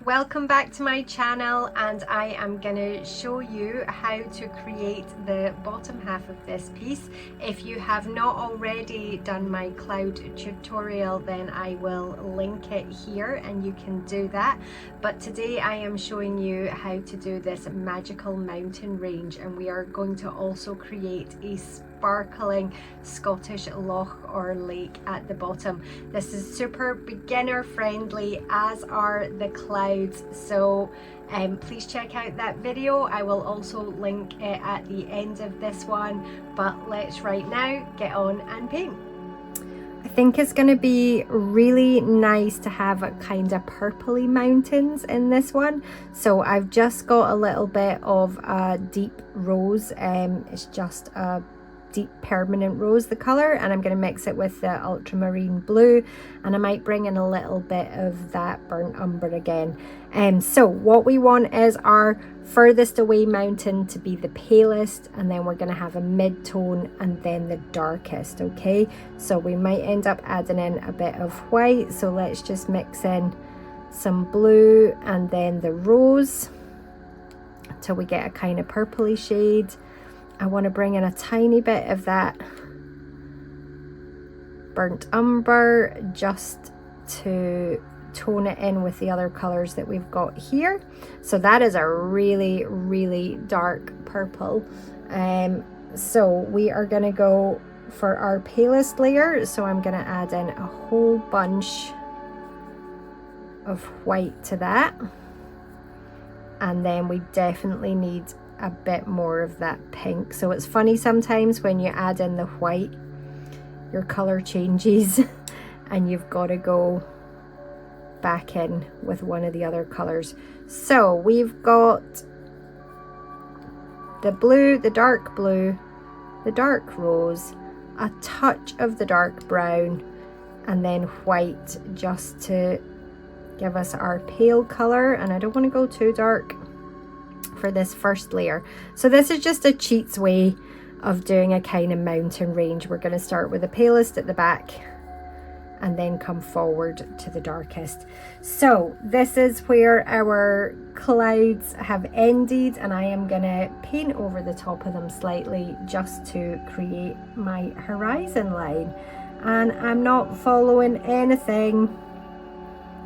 Welcome back to my channel, and I am going to show you how to create the bottom half of this piece. If you have not already done my cloud tutorial, then I will link it here and you can do that. But today I am showing you how to do this magical mountain range, and we are going to also create a sparkling Scottish loch or lake at the bottom. This is super beginner friendly, as are the clouds, so please check out that video. I will also link it at the end of this one, but let's right now get on and paint. I think it's going to be really nice to have a kind of purpley mountains in this one. So I've just got a little bit of a deep rose. It's just a deep permanent rose, the color, and I'm going to mix it with the ultramarine blue, and I might bring in a little bit of that burnt umber again. So what we want is our furthest away mountain to be the palest, and then we're going to have a mid-tone and then the darkest. Okay, so we might end up adding in a bit of white, so let's just mix in some blue and then the rose till we get a kind of purpley shade. I want to bring in a tiny bit of that burnt umber just to tone it in with the other colors that we've got here. So that is a really, really dark purple. So we are going to go for our palest layer. So I'm going to add in a whole bunch of white to that. And then we definitely need a bit more of that pink. So it's funny sometimes when you add in the white, your color changes and you've got to go back in with one of the other colors. So we've got the blue, the dark blue, the dark rose, a touch of the dark brown, and then white just to give us our pale color. And I don't want to go too dark for this first layer. So this is just a cheat's way of doing a kind of mountain range. We're going to start with the palest at the back and then come forward to the darkest. So this is where our clouds have ended, and I am going to paint over the top of them slightly just to create my horizon line. And I'm not following anything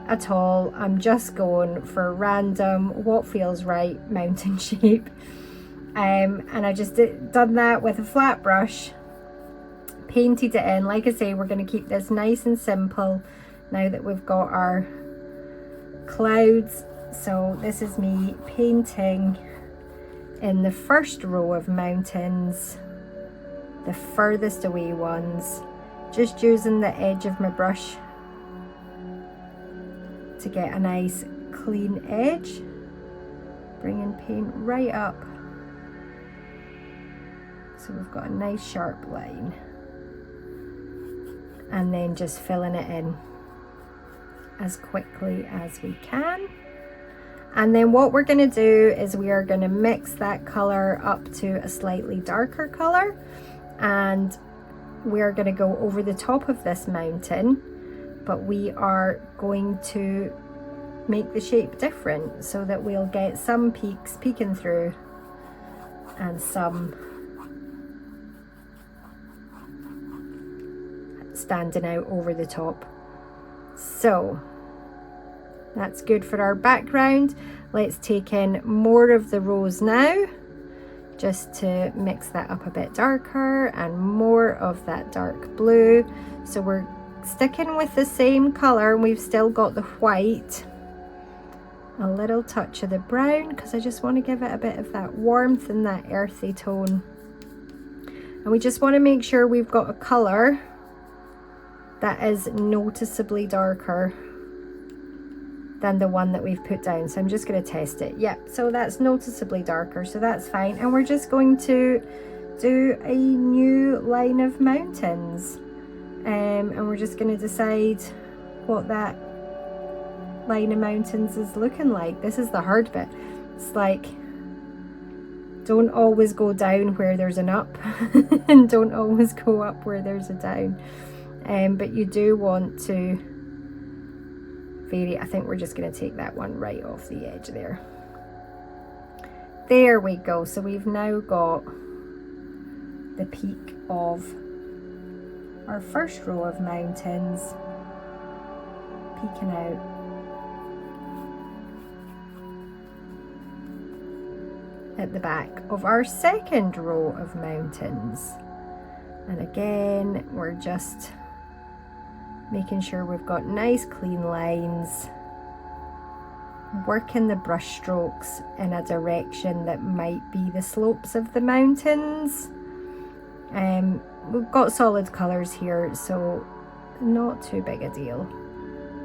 at all. I'm just going for random, what feels right mountain shape. And I just done that with a flat brush, painted it in. Like I say, we're going to keep this nice and simple now that we've got our clouds. So this is me painting in the first row of mountains, the furthest away ones, just using the edge of my brush to get a nice clean edge, bringing paint right up so we've got a nice sharp line, and then just filling it in as quickly as we can. And then what we're going to do is we are going to mix that color up to a slightly darker color, and we're going to go over the top of this mountain, but we are going to make the shape different so that we'll get some peaks peeking through and some standing out over the top. So that's good for our background. Let's take in more of the rose now, just to mix that up a bit darker, and more of that dark blue. So we're sticking with the same color, and we've still got the white, a little touch of the brown, because I just want to give it a bit of that warmth and that earthy tone. And we just want to make sure we've got a color that is noticeably darker than the one that we've put down. So I'm just going to test it. Yep, so that's noticeably darker, so that's fine. And we're just going to do a new line of mountains. And we're just going to decide what that line of mountains is looking like. This is the hard bit. It's like, don't always go down where there's an up and don't always go up where there's a down. But you do want to I think we're just going to take that one right off the edge there. There we go. So we've now got the peak of our first row of mountains peeking out. At the back of our second row of mountains. And again, we're just making sure we've got nice clean lines, working the brush strokes in a direction that might be the slopes of the mountains. We've got solid colours here, so not too big a deal,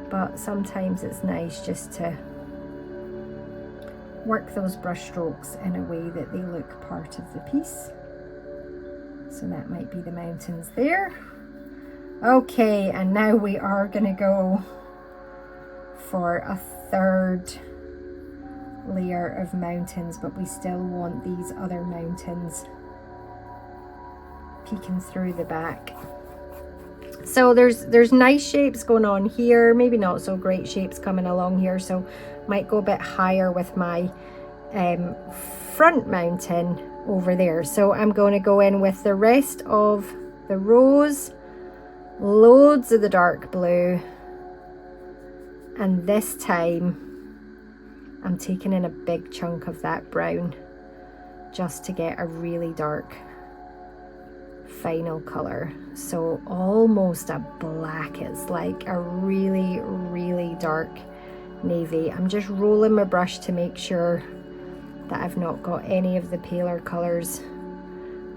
but sometimes it's nice just to work those brush strokes in a way that they look part of the piece. So that might be the mountains there. Okay, and now we are going to go for a third layer of mountains, but we still want these other mountains peeking through the back. So there's nice shapes going on here, maybe not so great shapes coming along here, so might go a bit higher with my front mountain over there. So I'm going to go in with the rest of the rows, loads of the dark blue, and this time I'm taking in a big chunk of that brown just to get a really dark final color. So almost a black. It's like a really, really dark navy. I'm just rolling my brush to make sure that I've not got any of the paler colors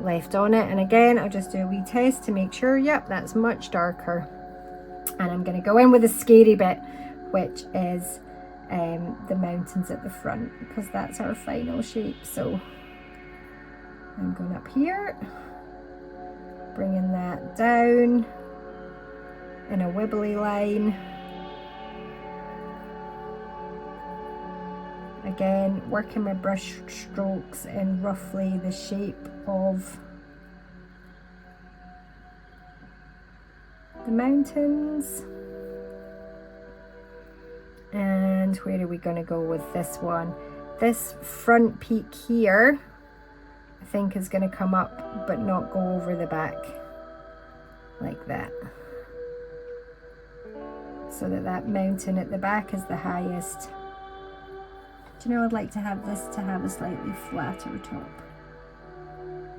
left on it. And again, I'll just do a wee test to make sure, yep, that's much darker. And I'm going to go in with the scary bit, which is the mountains at the front, because that's our final shape. So I'm going up here, bringing that down in a wibbly line. Again, working my brush strokes in roughly the shape of the mountains. And where are we going to go with this one? This front peak here, I think, is going to come up but not go over the back like that, so that mountain at the back is the highest. Do you know, I'd like to have this to have a slightly flatter top,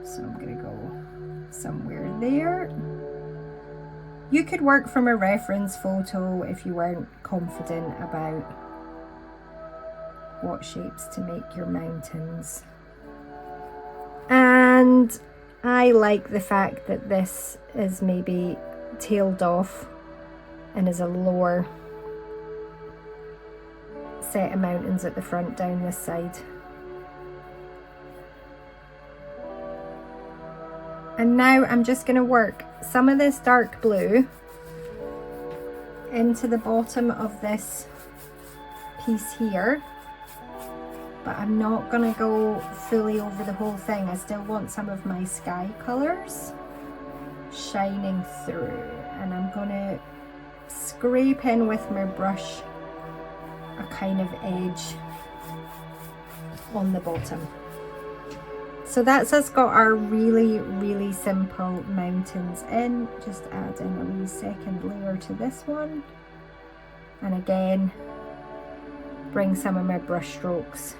so I'm going to go somewhere there. You could work from a reference photo if you weren't confident about what shapes to make your mountains. And I like the fact that this is maybe tailed off and is a lower set of mountains at the front down this side. And now I'm just going to work some of this dark blue into the bottom of this piece here, but I'm not going to go fully over the whole thing. I still want some of my sky colours shining through, and I'm going to scrape in with my brush a kind of edge on the bottom. So that's us got our really, really simple mountains in. Just add in a wee second layer to this one, and again bring some of my brush strokes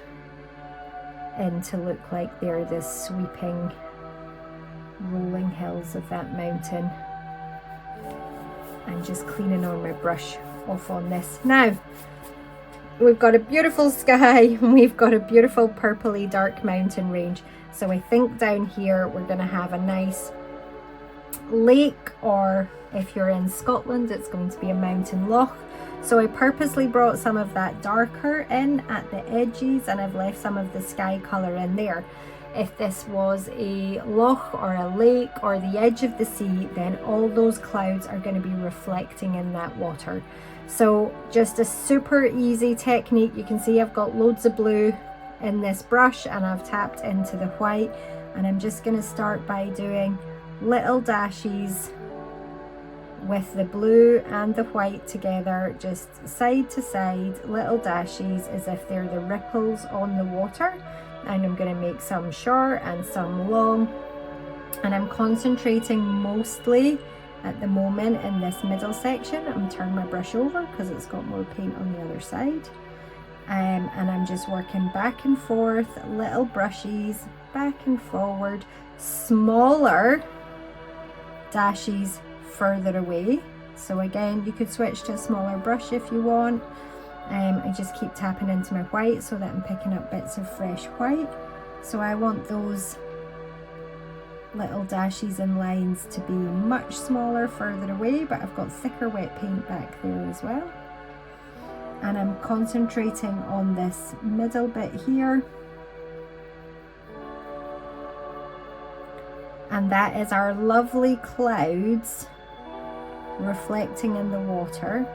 in to look like they're the sweeping rolling hills of that mountain, and just cleaning on my brush off on this. Now we've got a beautiful sky and we've got a beautiful purpley dark mountain range. So I think down here we're going to have a nice lake, or if you're in Scotland it's going to be a mountain loch. So I purposely brought some of that darker in at the edges, and I've left some of the sky colour in there. If this was a loch or a lake or the edge of the sea, then all those clouds are going to be reflecting in that water. So just a super easy technique. You can see I've got loads of blue in this brush and I've tapped into the white, and I'm just going to start by doing little dashes with the blue and the white together, just side to side, little dashes as if they're the ripples on the water. And I'm going to make some short and some long, and I'm concentrating mostly at the moment in this middle section. I'm turning my brush over because it's got more paint on the other side, and I'm just working back and forth, little brushes back and forward, smaller dashes further away. So again, you could switch to a smaller brush if you want. I just keep tapping into my white so that I'm picking up bits of fresh white. So I want those little dashes and lines to be much smaller further away, but I've got thicker wet paint back there as well. And I'm concentrating on this middle bit here. And that is our lovely clouds reflecting in the water.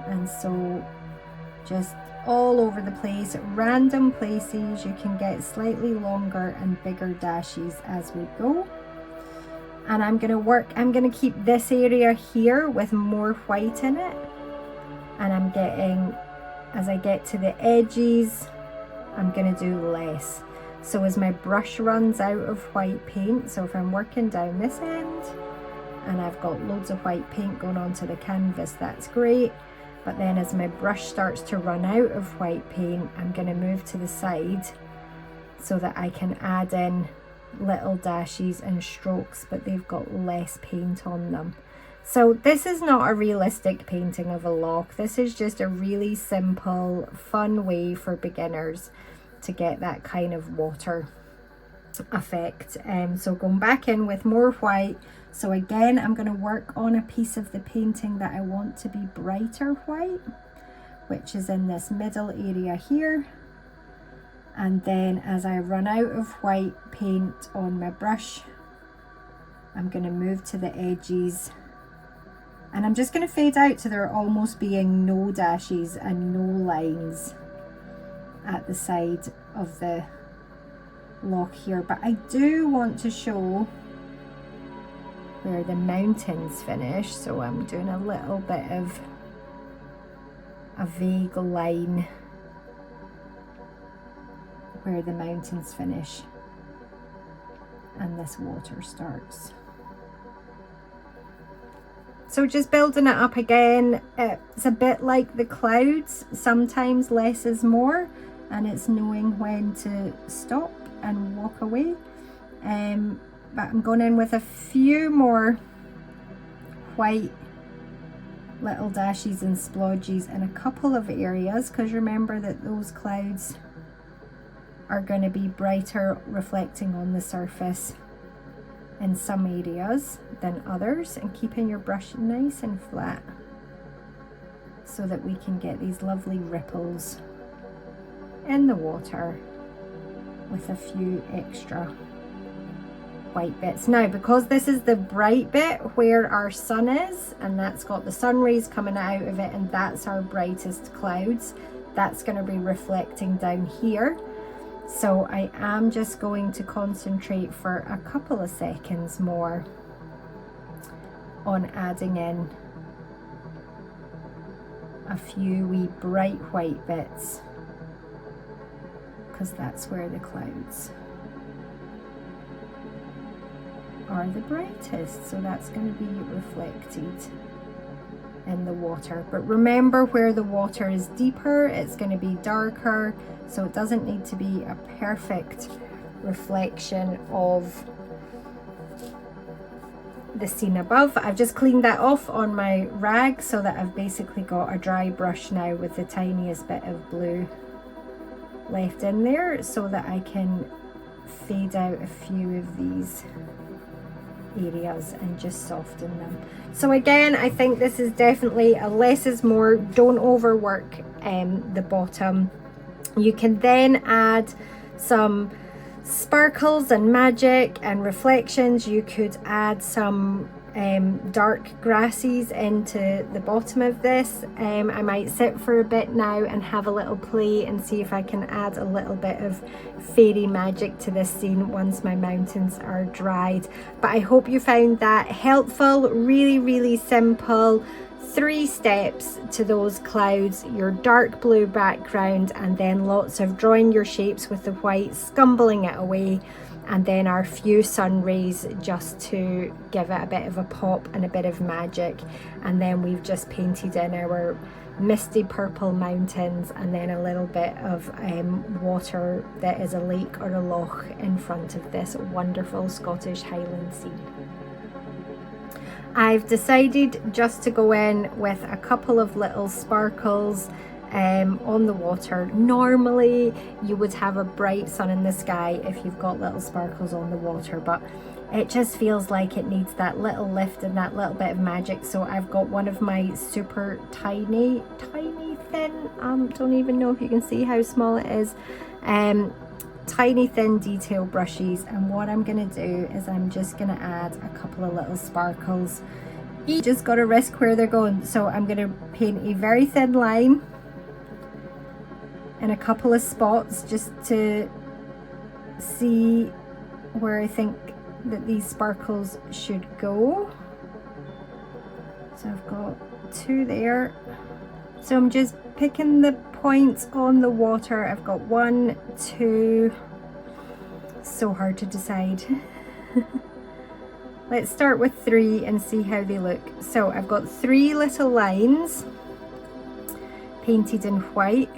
And so just all over the place, random places, you can get slightly longer and bigger dashes as we go. And I'm going to keep this area here with more white in it. And I'm getting, as I get to the edges, I'm going to do less. So as my brush runs out of white paint, so if I'm working down this end and I've got loads of white paint going onto the canvas, that's great. But then as my brush starts to run out of white paint, I'm going to move to the side so that I can add in little dashes and strokes, but they've got less paint on them. So this is not a realistic painting of a loch. This is just a really simple, fun way for beginners to get that kind of water effect. So going back in with more white. So again, I'm going to work on a piece of the painting that I want to be brighter white, which is in this middle area here. And then as I run out of white paint on my brush, I'm going to move to the edges, and I'm just going to fade out to there almost being no dashes and no lines at the side of the loch here. But I do want to show where the mountains finish, so I'm doing a little bit of a vague line where the mountains finish and this water starts. So just building it up again, it's a bit like the clouds, sometimes less is more, and it's knowing when to stop and walk away. But I'm going in with a few more white little dashes and splodges in a couple of areas, because remember that those clouds are going to be brighter reflecting on the surface in some areas than others, and keeping your brush nice and flat so that we can get these lovely ripples in the water with a few extra white bits. Now, because this is the bright bit where our sun is, and that's got the sun rays coming out of it, and that's our brightest clouds, that's going to be reflecting down here. So I am just going to concentrate for a couple of seconds more on adding in a few wee bright white bits, because that's where the clouds are the brightest, so that's going to be reflected in the water. But remember, where the water is deeper, it's going to be darker, so it doesn't need to be a perfect reflection of the scene above. I've just cleaned that off on my rag so that I've basically got a dry brush now with the tiniest bit of blue left in there, so that I can fade out a few of these areas and just soften them. So again, I think this is definitely a less is more. Don't overwork the bottom. You can then add some sparkles and magic and reflections. You could add some dark grasses into the bottom of this. I might sit for a bit now and have a little play and see if I can add a little bit of fairy magic to this scene once my mountains are dried. But I hope you found that helpful. Really simple. 3 steps to those clouds, your dark blue background, and then lots of drawing your shapes with the white, scumbling it away, and then our few sun rays just to give it a bit of a pop and a bit of magic. And then we've just painted in our misty purple mountains, and then a little bit of water that is a lake or a loch in front of this wonderful Scottish Highland scene. I've decided just to go in with a couple of little sparkles on the water. Normally you would have a bright sun in the sky if you've got little sparkles on the water, but it just feels like it needs that little lift and that little bit of magic. So I've got one of my super tiny thin, don't even know if you can see how small it is, tiny thin detail brushes, and what I'm gonna do is I'm just gonna add a couple of little sparkles. You just gotta risk where they're going. So I'm gonna paint a very thin line in a couple of spots just to see where I think that these sparkles should go. So I've got 2 there. So I'm just picking the points on the water. I've got 1, 2, so hard to decide. Let's start with 3 and see how they look. So I've got 3 little lines painted in white,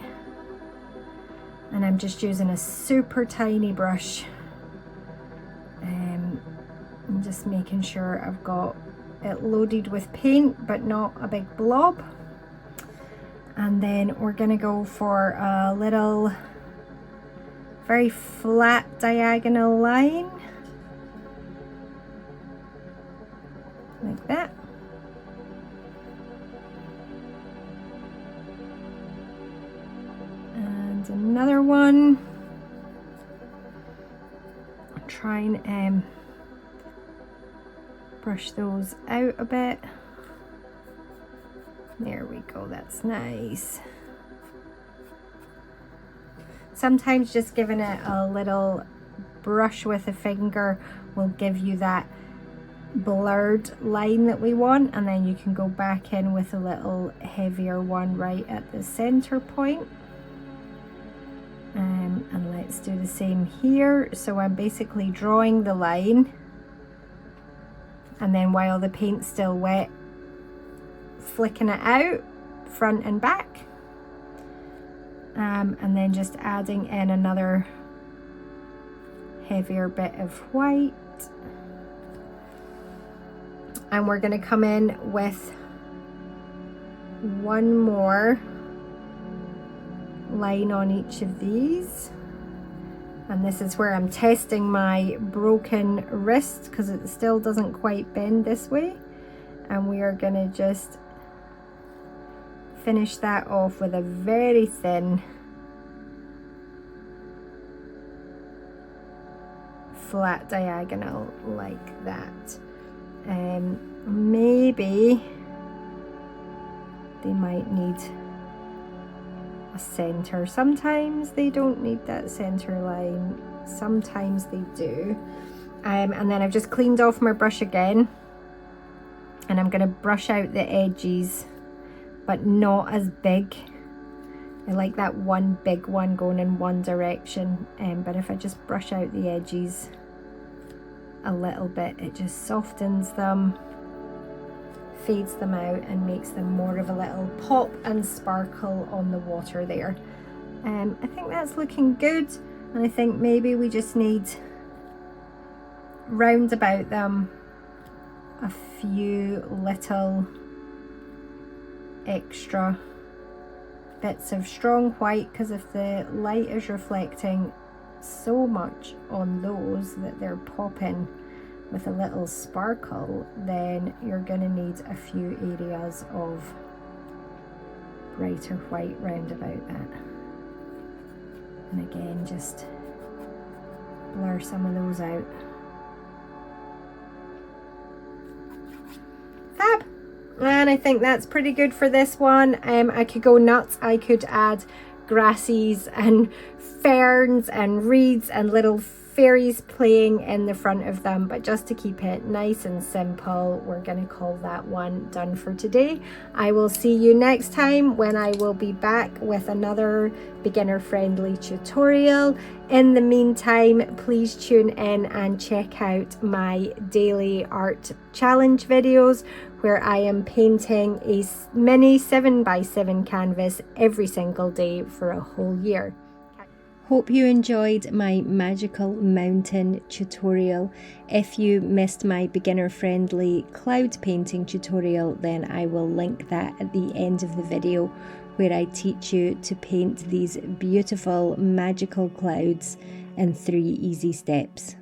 and I'm just using a super tiny brush. I'm just making sure I've got it loaded with paint but not a big blob. And then we're gonna go for a little very flat diagonal line like that. And another one. Try and brush those out a bit. There we go, that's nice. Sometimes just giving it a little brush with a finger will give you that blurred line that we want, and then you can go back in with a little heavier one right at the center point. And let's do the same here. So I'm basically drawing the line, and then while the paint's still wet, flicking it out front and back, and then just adding in another heavier bit of white. And we're going to come in with one more line on each of these, and this is where I'm testing my broken wrist because it still doesn't quite bend this way, and we are going to just finish that off with a very thin flat diagonal like that. Maybe they might need a center. Sometimes they don't need that center line, sometimes they do. And then I've just cleaned off my brush again, and I'm going to brush out the edges, but not as big. I like that one big one going in one direction, but if I just brush out the edges a little bit, it just softens them, fades them out, and makes them more of a little pop and sparkle on the water there. I think that's looking good, and I think maybe we just need round about them a few little extra bits of strong white, because if the light is reflecting so much on those that they're popping with a little sparkle, then you're going to need a few areas of brighter white round about that. And again, just blur some of those out. I think that's pretty good for this one. I could go nuts. I could add grasses and ferns and reeds and little fairies playing in the front of them, but just to keep it nice and simple, we're going to call that one done for today. I will see you next time when I will be back with another beginner friendly tutorial. In the meantime, please tune in and check out my daily art challenge videos where I am painting a mini 7x7 canvas every single day for a whole year. Hope you enjoyed my magical mountain tutorial. If you missed my beginner friendly cloud painting tutorial, then I will link that at the end of the video, where I teach you to paint these beautiful magical clouds in 3 easy steps.